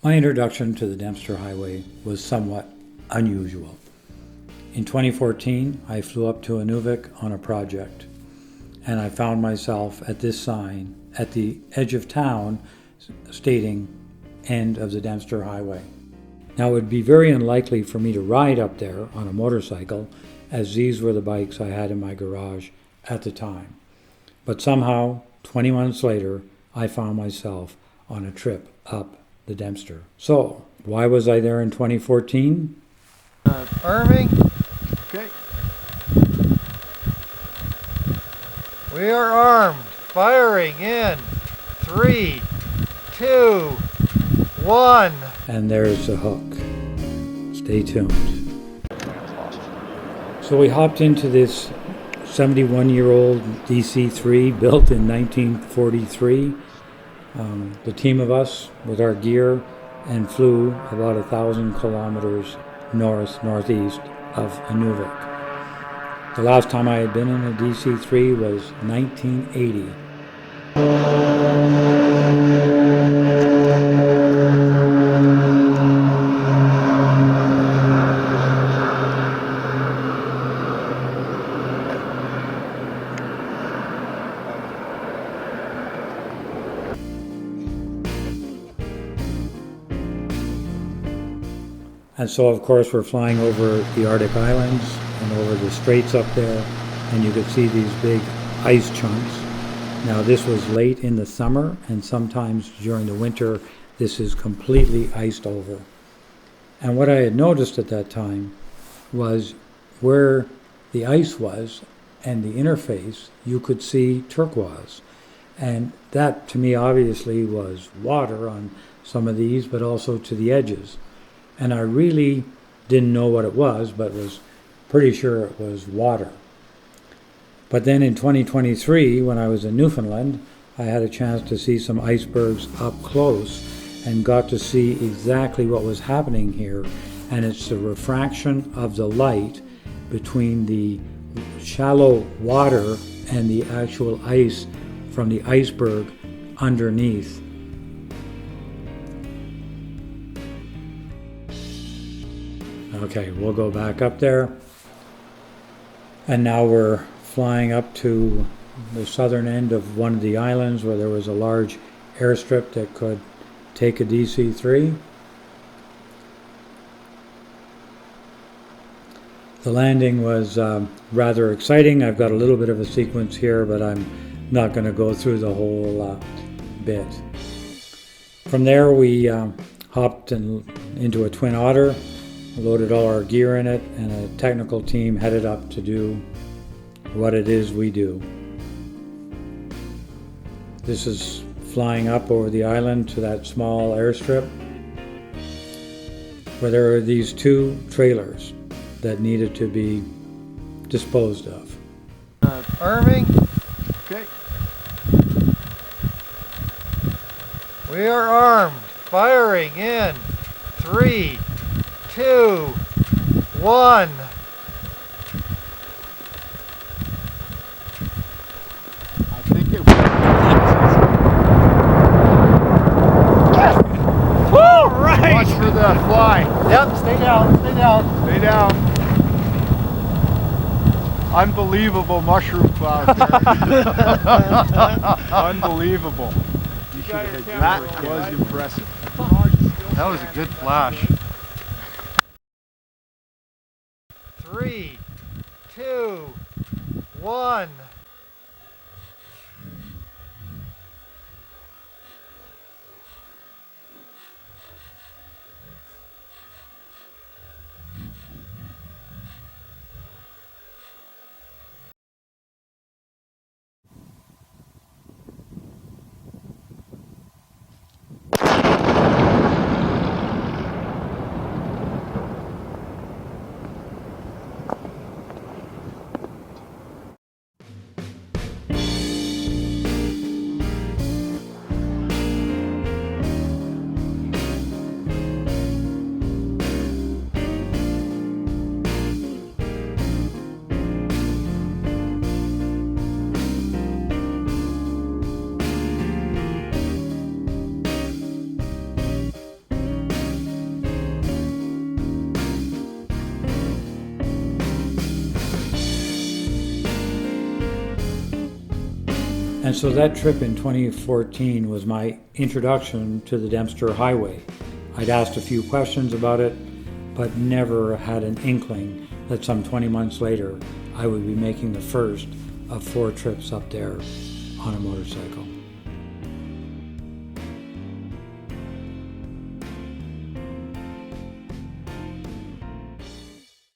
My introduction to the Dempster Highway was somewhat unusual. In 2014, I flew up to Inuvik on a project, and I found myself at this sign at the edge of town stating "End of the Dempster Highway." Now, it would be very unlikely for me to ride up there on a motorcycle, as these were the bikes I had in my garage at the time. But somehow, 20 months later, I found myself on a trip up the Dempster. So, why was I there in 2014? Arming. Okay. We are armed. Firing in 3, 2, 1. And there's the hook. Stay tuned. So we hopped into this 71-year-old DC-3 built in 1943. The team of us with our gear and flew about 1,000 kilometers northeast of Inuvik. The last time I had been in a DC-3 was 1980. And so, of course, we're flying over the Arctic Islands and over the straits up there, and you could see these big ice chunks. Now, this was late in the summer, and sometimes during the winter, this is completely iced over. And what I had noticed at that time was where the ice was and the interface, you could see turquoise. And that, to me, obviously was water on some of these, but also to the edges. And I really didn't know what it was, but was pretty sure it was water. But then in 2023, when I was in Newfoundland, I had a chance to see some icebergs up close and got to see exactly what was happening here. And it's the refraction of the light between the shallow water and the actual ice from the iceberg underneath. Okay, we'll go back up there. And now we're flying up to the southern end of one of the islands where there was a large airstrip that could take a DC-3. The landing was rather exciting. I've got a little bit of a sequence here, but I'm not going to go through the whole bit. From there, we hopped into a Twin Otter, loaded all our gear in it, and a technical team headed up to do what it is we do. This is flying up over the island to that small airstrip where there are these two trailers that needed to be disposed of. Arming. Okay. We are armed. Firing in 3, 2, 1. I think it was. All right. Watch for the fly. Yep. Stay down. Stay down. Stay down. Unbelievable mushroom cloud. Unbelievable. That was impressive. That was a good flash. 3, 2, 1. And so that trip in 2014 was my introduction to the Dempster Highway. I'd asked a few questions about it, but never had an inkling that some 20 months later I would be making the first of 4 trips up there on a motorcycle.